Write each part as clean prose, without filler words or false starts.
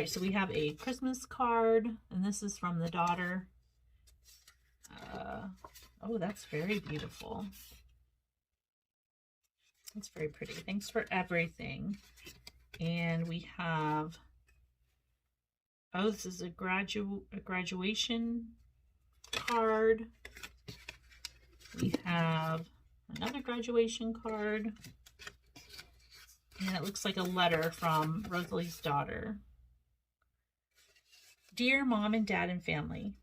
right, so we have a Christmas card, and this is from the daughter. Oh, that's very beautiful. That's very pretty. Thanks for everything. And we have, oh, this is a graduation card. We have another graduation card. And it looks like a letter from Rosalie's daughter. Dear Mom and Dad and family,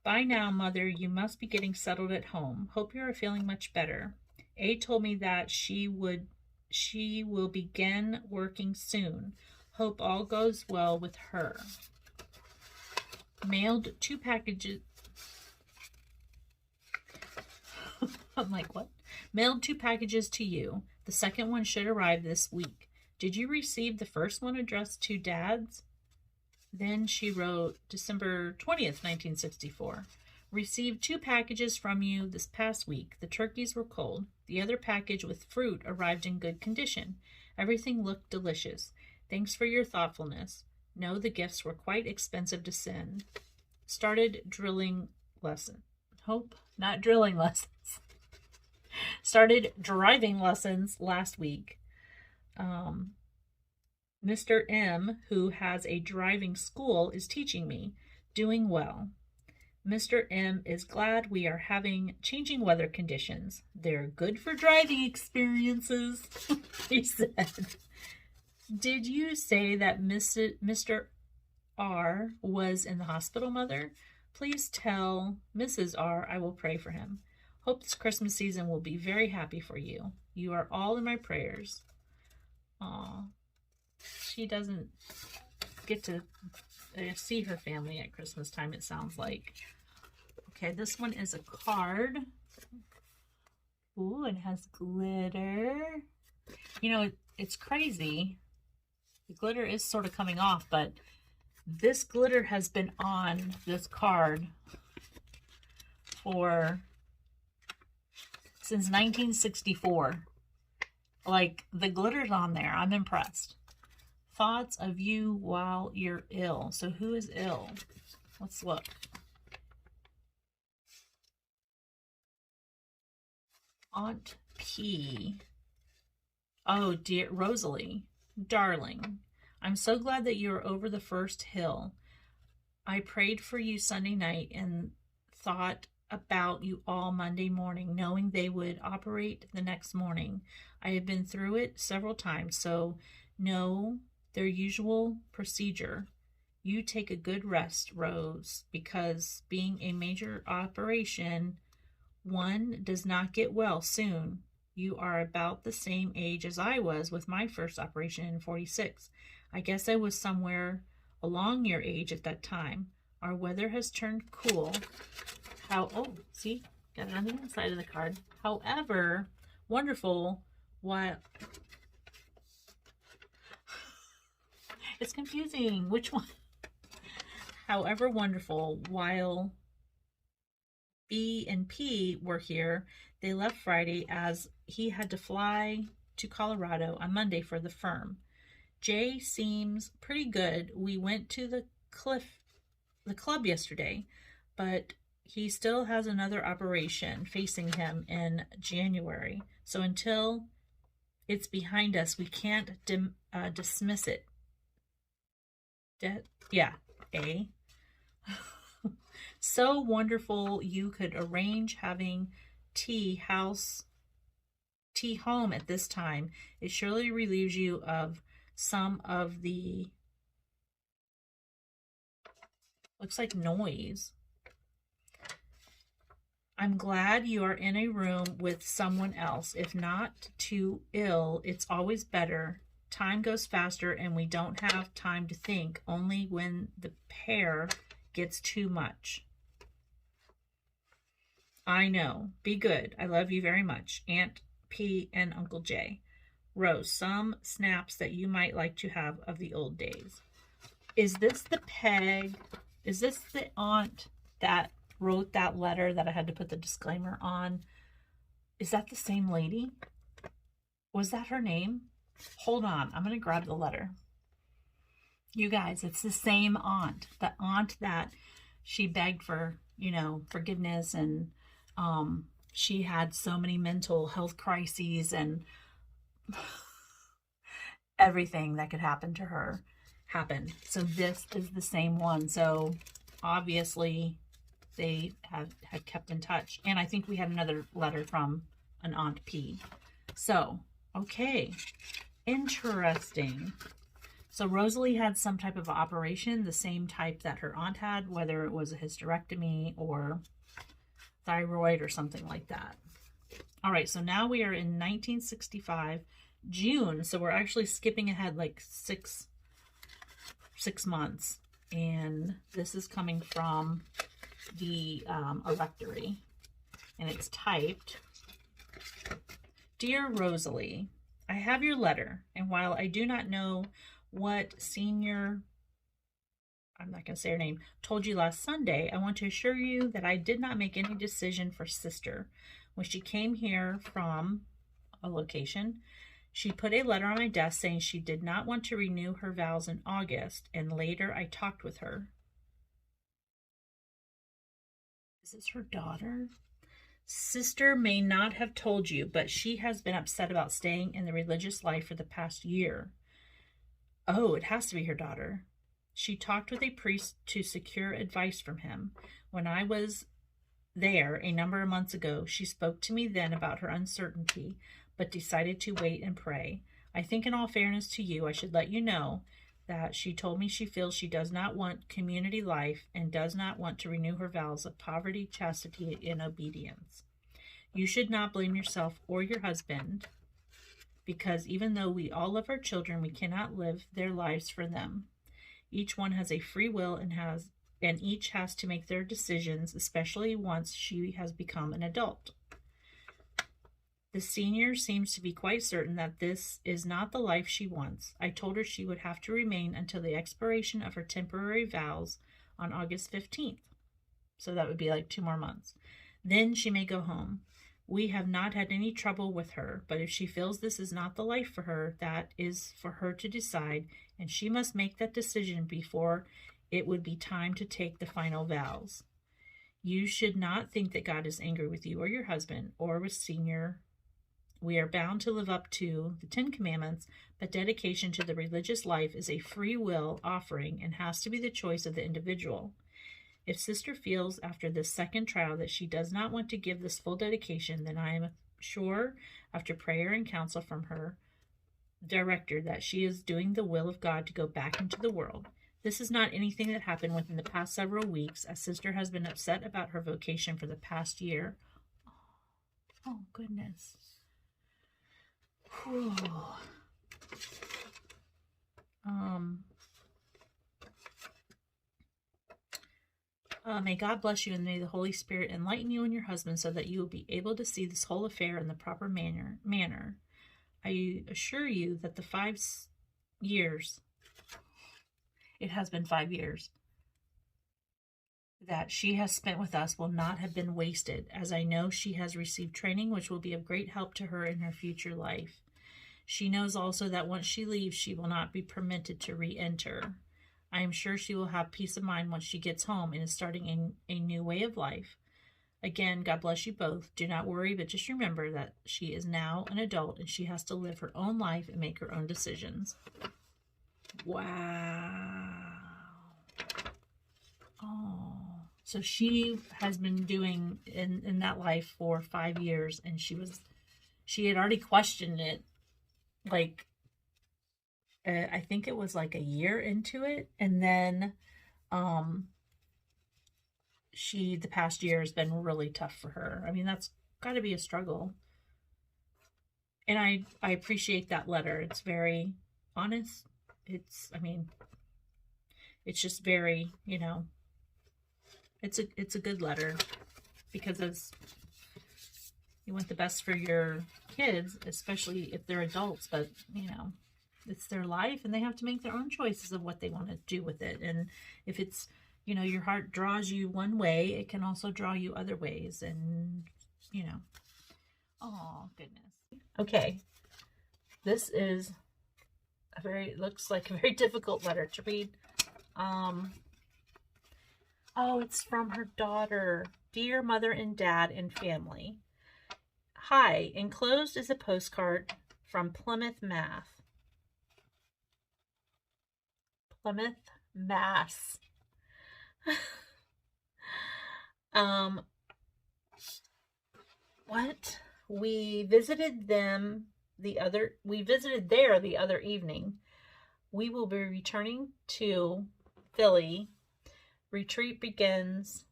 by now, Mother, you must be getting settled at home. Hope you are feeling much better. A told me that she will begin working soon. Hope all goes well with her. Mailed 2 packages. I'm like, what? Mailed 2 packages to you. The second one should arrive this week. Did you receive the first one addressed to Dad's? Then she wrote December 20th, 1964. Received 2 packages from you this past week. The turkeys were cold. The other package with fruit arrived in good condition. Everything looked delicious. Thanks for your thoughtfulness. No, the gifts were quite expensive to send. Started drilling lesson. Hope, not drilling lessons. Started driving lessons last week. Mr. M, who has a driving school, is teaching me. Doing well. Mr. M is glad we are having changing weather conditions. They're good for driving experiences, he said. Did you say that Mr. R was in the hospital, Mother? Please tell Mrs. R I will pray for him. Hope this Christmas season will be very happy for you. You are all in my prayers. Aw. She doesn't get to see her family at Christmas time, it sounds like. Okay, this one is a card. Ooh, it has glitter. You know, it's crazy. The glitter is sort of coming off, but this glitter has been on this card since 1964. Like, the glitter's on there. I'm impressed. Thoughts of you while you're ill. So who is ill? Let's look. Aunt P. Oh, dear Rosalie. Darling, I'm so glad that you're over the first hill. I prayed for you Sunday night and thought about you all Monday morning, knowing they would operate the next morning. I have been through it several times, so know their usual procedure. You take a good rest, Rose, because being a major operation, one does not get well soon. You are about the same age as I was with my first operation in 46. I guess I was somewhere along your age at that time. Our weather has turned cool. See, got it on the inside of the card. However, wonderful, while it's confusing. Which one? However wonderful, while B and P were here, they left Friday as he had to fly to Colorado on Monday for the firm. Jay seems pretty good. We went to the club yesterday, but he still has another operation facing him in January. So until it's behind us, we can't dismiss it. A. So wonderful you could arrange having tea home at this time. It surely relieves you of some of the, looks like, noise. I'm glad you are in a room with someone else. If not too ill, it's always better. Time goes faster and we don't have time to think, only when the pair gets too much. I know. Be good. I love you very much. Aunt P and Uncle J. Rose, some snaps that you might like to have of the old days. Is this the Peg? Is this the aunt that wrote that letter that I had to put the disclaimer on? Is that the same lady? Was that her name? Hold on. I'm going to grab the letter. You guys, it's the same aunt. The aunt that she begged for, you know, forgiveness, and she had so many mental health crises and everything that could happen to her happened. So this is the same one. So obviously they had kept in touch. And I think we had another letter from an Aunt P. So, okay. Interesting. So Rosalie had some type of operation, the same type that her aunt had, whether it was a hysterectomy or thyroid or something like that. All right, so now we are in 1965, June. So we're actually skipping ahead like six months. And this is coming from the electory. And it's typed, "Dear Rosalie, I have your letter, and while I do not know what senior, I'm not going to say her name, told you last Sunday, I want to assure you that I did not make any decision for sister. When she came here from a location, she put a letter on my desk saying she did not want to renew her vows in August, and later I talked with her." Is this her daughter? "Sister may not have told you, but she has been upset about staying in the religious life for the past year." Oh, it has to be her daughter. "She talked with a priest to secure advice from him. When I was there a number of months ago, she spoke to me then about her uncertainty, but decided to wait and pray. I think in all fairness to you, I should let you know that she told me she feels she does not want community life and does not want to renew her vows of poverty, chastity, and obedience. You should not blame yourself or your husband, because even though we all love our children, we cannot live their lives for them. Each one has a free will and each has to make their decisions, especially once she has become an adult. The senior seems to be quite certain that this is not the life she wants. I told her she would have to remain until the expiration of her temporary vows on August 15th. So that would be like 2 more months. Then she may go home. We have not had any trouble with her, but if she feels this is not the life for her, that is for her to decide, and she must make that decision before it would be time to take the final vows. You should not think that God is angry with you or your husband or with senior. We are bound to live up to the 10 Commandments, but dedication to the religious life is a free will offering and has to be the choice of the individual. If sister feels after this second trial that she does not want to give this full dedication, then I am sure, after prayer and counsel from her director, that she is doing the will of God to go back into the world. This is not anything that happened within the past several weeks, as sister has been upset about her vocation for the past year." Oh, goodness. Whew. May God bless you, and may the Holy Spirit enlighten you and your husband so that you will be able to see this whole affair in the proper manner. I assure you that the 5 years, it has been 5 years, that she has spent with us will not have been wasted, as I know she has received training which will be of great help to her in her future life. She knows also that once she leaves, she will not be permitted to re-enter. I am sure she will have peace of mind once she gets home and is starting a new way of life. Again, God bless you both. Do not worry, but just remember that she is now an adult and she has to live her own life and make her own decisions." Wow. Oh, so she has been doing in that life for 5 years, and she had already questioned it, like, I think it was like a year into it, and then the past year has been really tough for her. I mean, that's got to be a struggle. And I appreciate that letter. It's very honest. It's just very, it's a good letter, because you want the best for your kids, especially if they're adults, but it's their life and they have to make their own choices of what they want to do with it. And if it's, your heart draws you one way, it can also draw you other ways. And, oh, goodness. Okay. This is looks like a very difficult letter to read. Oh, it's from her daughter. Dear Mother and Dad and family. Hi, enclosed is a postcard from Plymouth, Mass. Plymouth, Mass. What? We visited there the other evening. We will be returning to Philly. Retreat begins.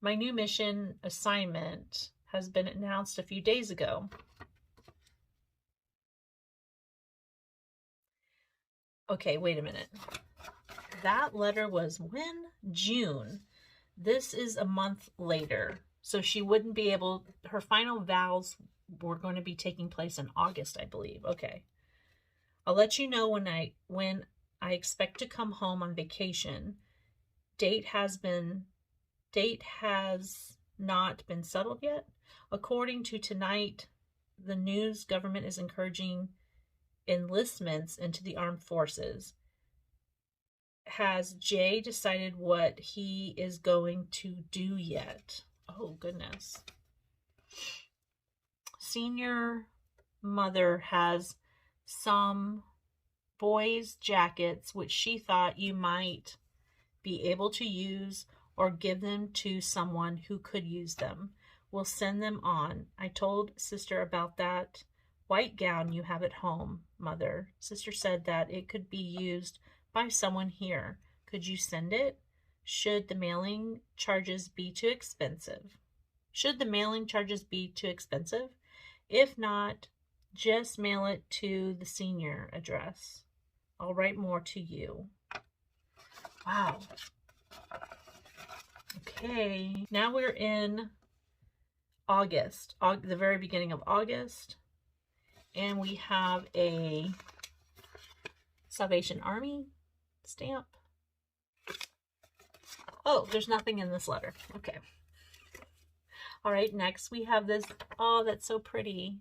My new mission assignment has been announced a few days ago. Okay, wait a minute. That letter was when? June. This is a month later. So she wouldn't be able, her final vows were going to be taking place in August, I believe. Okay. I'll let you know when I expect to come home on vacation. Date has not been settled yet. According to tonight, the news government is encouraging enlistments into the armed forces. Has Jay decided what he is going to do yet? Oh, goodness. Senior mother has some boys' jackets which she thought you might be able to use or give them to someone who could use them. We'll send them on. I told sister about that white gown you have at home, Mother. Sister said that it could be used by someone here. Could you send it? Should the mailing charges be too expensive? If not, just mail it to the senior address. I'll write more to you. Wow. Okay, now we're in August, the very beginning of August, and we have a Salvation Army stamp. Oh, there's nothing in this letter. Okay. All right, next we have this. Oh, that's so pretty.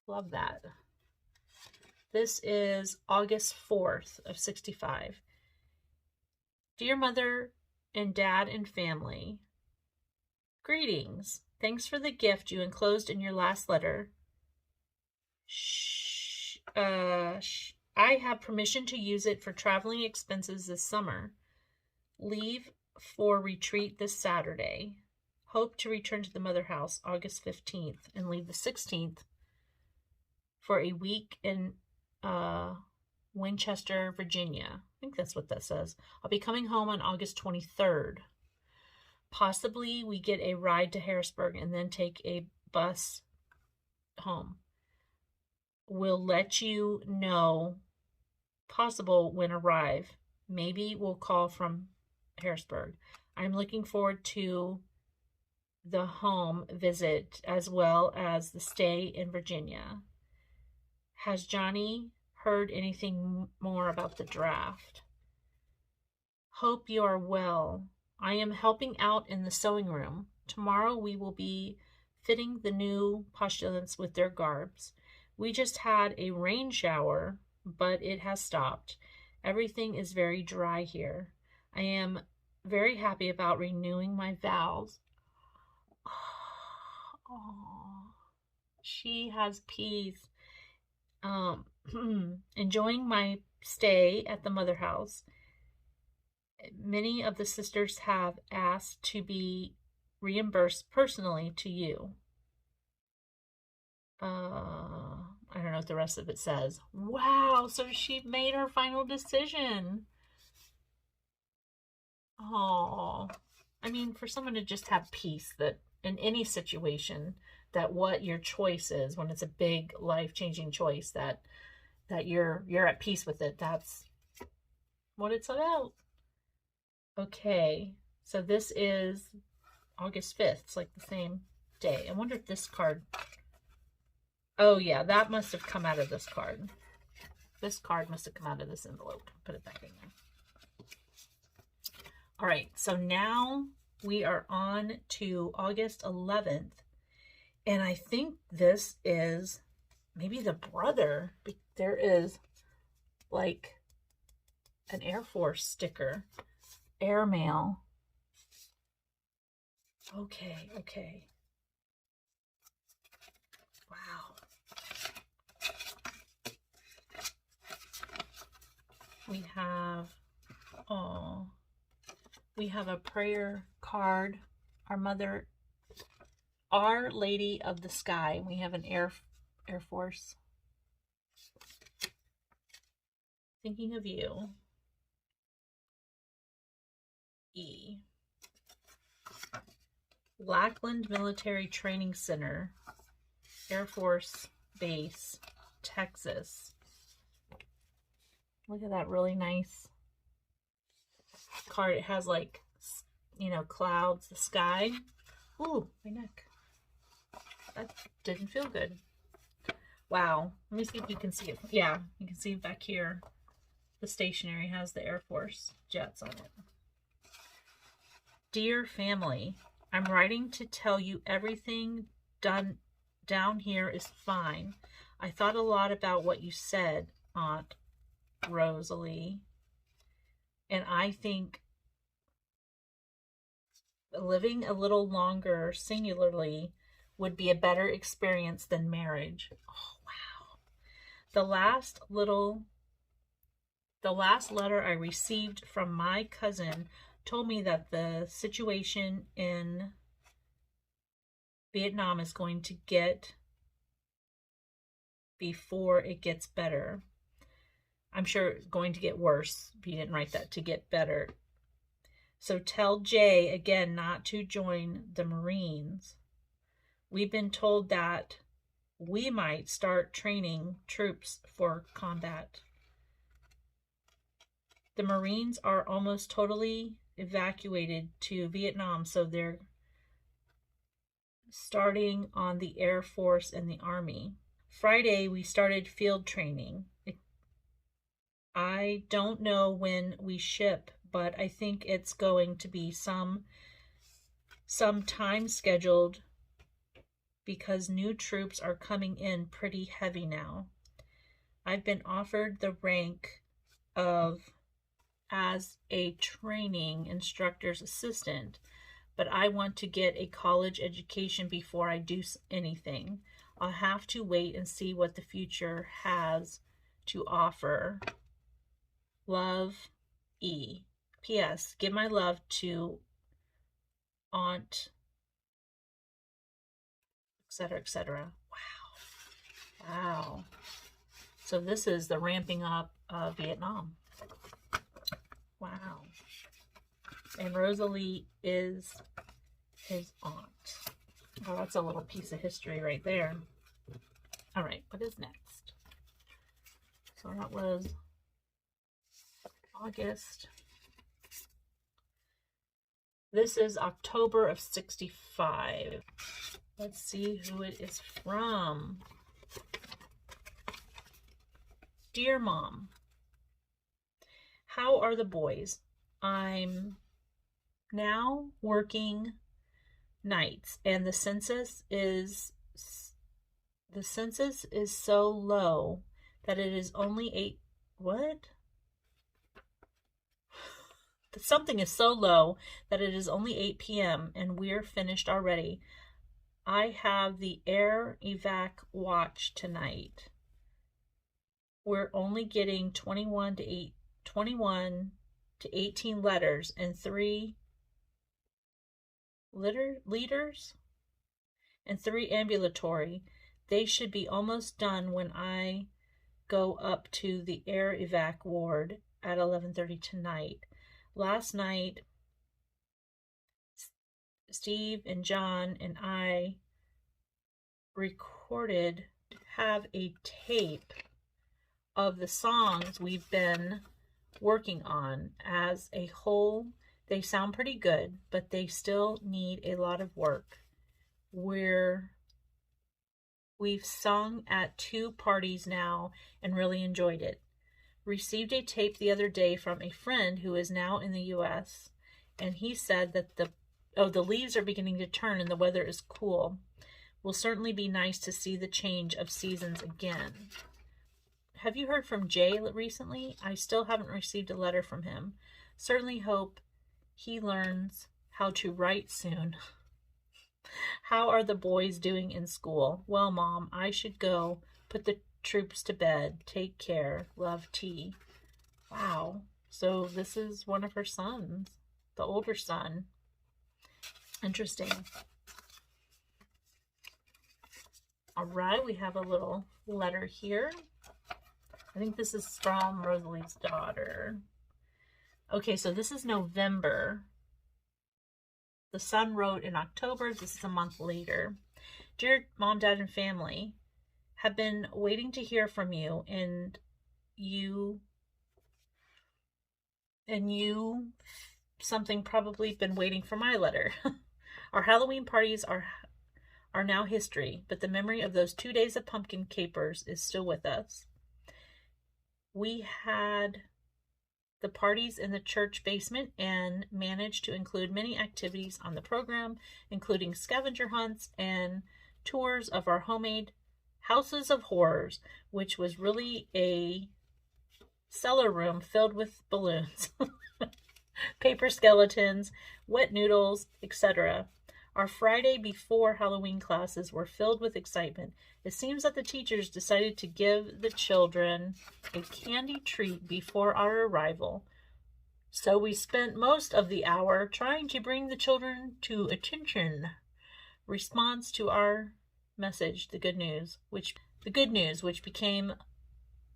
Love that. This is August 4th of 65. Dear Mother and Dad and family, greetings. Thanks for the gift you enclosed in your last letter. I have permission to use it for traveling expenses this summer. Leave for retreat this Saturday. Hope to return to the mother house August 15th and leave the 16th for a week in Winchester, Virginia. I think that's what that says. I'll be coming home on August 23rd. Possibly we get a ride to Harrisburg and then take a bus home. We'll let you know possible when arrive. Maybe we'll call from Harrisburg. I'm looking forward to the home visit as well as the stay in Virginia. Has Johnny heard anything more about the draft? Hope you are well. I am helping out in the sewing room. Tomorrow we will be fitting the new postulants with their garbs. We just had a rain shower, but it has stopped. Everything is very dry here. I am very happy about renewing my vows. Oh, she has peace. Enjoying my stay at the mother house. Many of the sisters have asked to be reimbursed personally to you. I don't know what the rest of it says. Wow, so she made her final decision. Oh, I mean, for someone to just have peace that in any situation, that what your choice is, when it's a big life-changing choice, that you're at peace with it. That's what it's about. Okay, so this is August 5th. It's like the same day. I wonder if this card... Oh, yeah, that must have come out of this card. This card must have come out of this envelope. Put it back in there. All right, so now we are on to August 11th. And I think this is maybe the brother. There is like an Air Force sticker. Airmail. Okay, okay. Wow. We have, oh, we have a prayer card. Our mother, Our Lady of the Sky. We have an Air Force. Thinking of you. E. Lackland Military Training Center, Air Force Base, Texas. Look at that really nice card. It has like, you know, clouds, the sky. Ooh, my neck. That didn't feel good. Wow. Let me see if you can see it. Yeah, you can see back here. The stationery has the Air Force jets on it. Dear family, I'm writing to tell you everything done down here is fine. I thought a lot about what you said, Aunt Rosalie, and I think living a little longer singularly would be a better experience than marriage. Oh, wow. The last letter I received from my cousin told me that the situation in Vietnam is going to get before it gets better. I'm sure it's going to get worse. If you didn't write that, to get better. So tell Jay again not to join the Marines. We've been told that we might start training troops for combat. The Marines are almost totally evacuated to Vietnam, so they're starting on the Air Force and the Army. Friday, we started field training. I don't know when we ship, but I think it's going to be some time scheduled because new troops are coming in pretty heavy now. I've been offered the rank of as a training instructor's assistant, but I want to get a college education before I do anything. I'll have to wait and see what the future has to offer. Love, E. P.S. Give my love to Aunt, etc., etc. Wow. Wow. So this is the ramping up of Vietnam. Wow. And Rosalie is his aunt. Oh, that's a little piece of history right there. All right, what is next? So that was August. This is October of 65. Let's see who it is from. Dear Mom, how are the boys? I'm now working nights and the census is so low that it is only something is so low that it is only 8 p.m. and we're finished already. I have the air evac watch tonight. We're only getting 21 to 18 letters and 3 liters and 3 ambulatory. They should be almost done when I go up to the air evac ward at 11:30 tonight. Last night, Steve and John and I have a tape of the songs we've been working on. As a whole, they sound pretty good, but they still need a lot of work. We've sung at 2 parties now and really enjoyed it. Received a tape the other day from a friend who is now in the U.S., and he said that the leaves are beginning to turn and the weather is cool. Will certainly be nice to see the change of seasons again. Have you heard from Jay recently? I still haven't received a letter from him. Certainly hope he learns how to write soon. How are the boys doing in school? Well, Mom, I should go put the troops to bed. Take care. Love, T. Wow. So this is one of her sons, the older son. Interesting. All right, we have a little letter here. I think this is from Rosalie's daughter. Okay, so this is November. The son wrote in October. This is a month later. Dear Mom, Dad, and family, have been waiting to hear from you, and you something probably been waiting for my letter. Our Halloween parties are now history, but the memory of those 2 days of pumpkin capers is still with us. We had the parties in the church basement and managed to include many activities on the program, including scavenger hunts and tours of our homemade houses of horrors, which was really a cellar room filled with balloons, paper skeletons, wet noodles, etc. Our Friday before Halloween classes were filled with excitement. It seems that the teachers decided to give the children a candy treat before our arrival. So we spent most of the hour trying to bring the children to attention. Response to our message, the good news, which became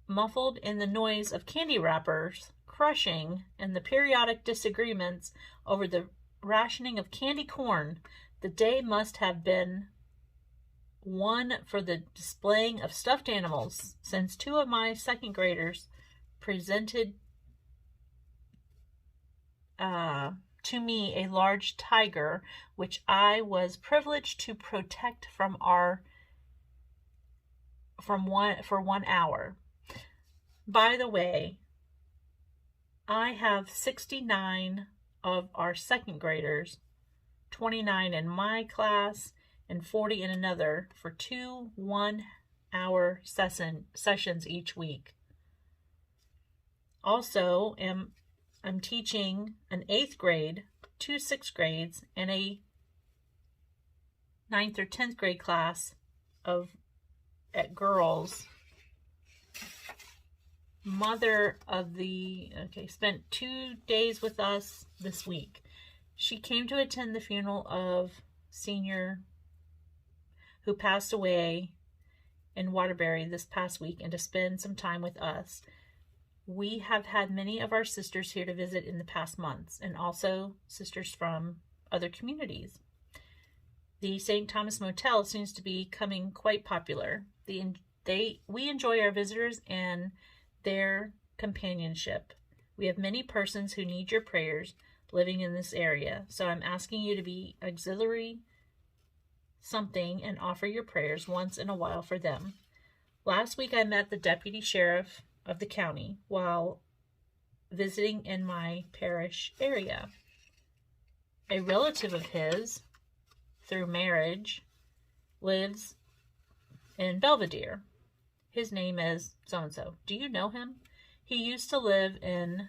muffled in the noise of candy wrappers crushing and the periodic disagreements over the rationing of candy corn. The day must have been one for the displaying of stuffed animals, since 2 of my second graders presented to me a large tiger, which I was privileged to protect for 1 hour. By the way, I have 69 of our second graders, 29 in my class and 40 in another, for 2 1-hour sessions each week. Also, I'm teaching an 8th grade, 2 6th grades, and a 9th or 10th grade class at girls. Mother of spent 2 days with us this week. She came to attend the funeral of senior who passed away in Waterbury this past week and to spend some time with us. We have had many of our sisters here to visit in the past months, and also sisters from other communities. The St. Thomas Motel seems to be becoming quite popular. We enjoy our visitors and their companionship. We have many persons who need your prayers living in this area, so I'm asking you to be auxiliary something and offer your prayers once in a while for them. Last week I met the deputy sheriff of the county while visiting in my parish area. A relative of his, through marriage, lives in Belvedere. His name is so-and-so. Do you know him? He used to live in...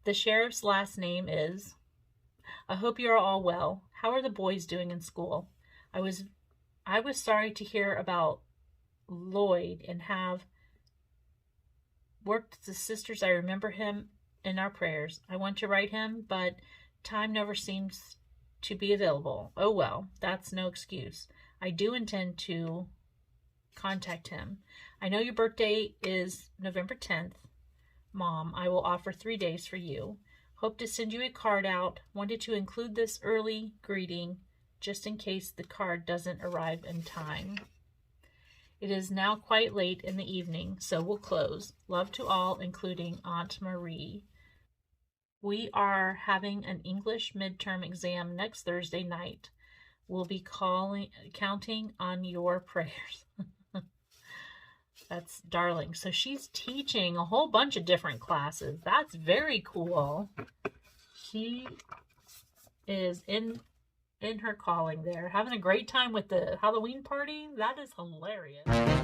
The sheriff's last name is... I hope you are all well. How are the boys doing in school? I was sorry to hear about Lloyd and have worked with the sisters. I remember him in our prayers. I want to write him, but time never seems to be available. Oh well, that's no excuse. I do intend to contact him. I know your birthday is November 10th. Mom, I will offer 3 days for you. Hope to send you a card out. Wanted to include this early greeting just in case the card doesn't arrive in time. It is now quite late in the evening, so we'll close. Love to all, including Aunt Marie. We are having an English midterm exam next Thursday night. We'll be counting on your prayers. That's darling. So she's teaching a whole bunch of different classes. That's very cool. She is in in her calling there. Having a great time with the Halloween party. That is hilarious.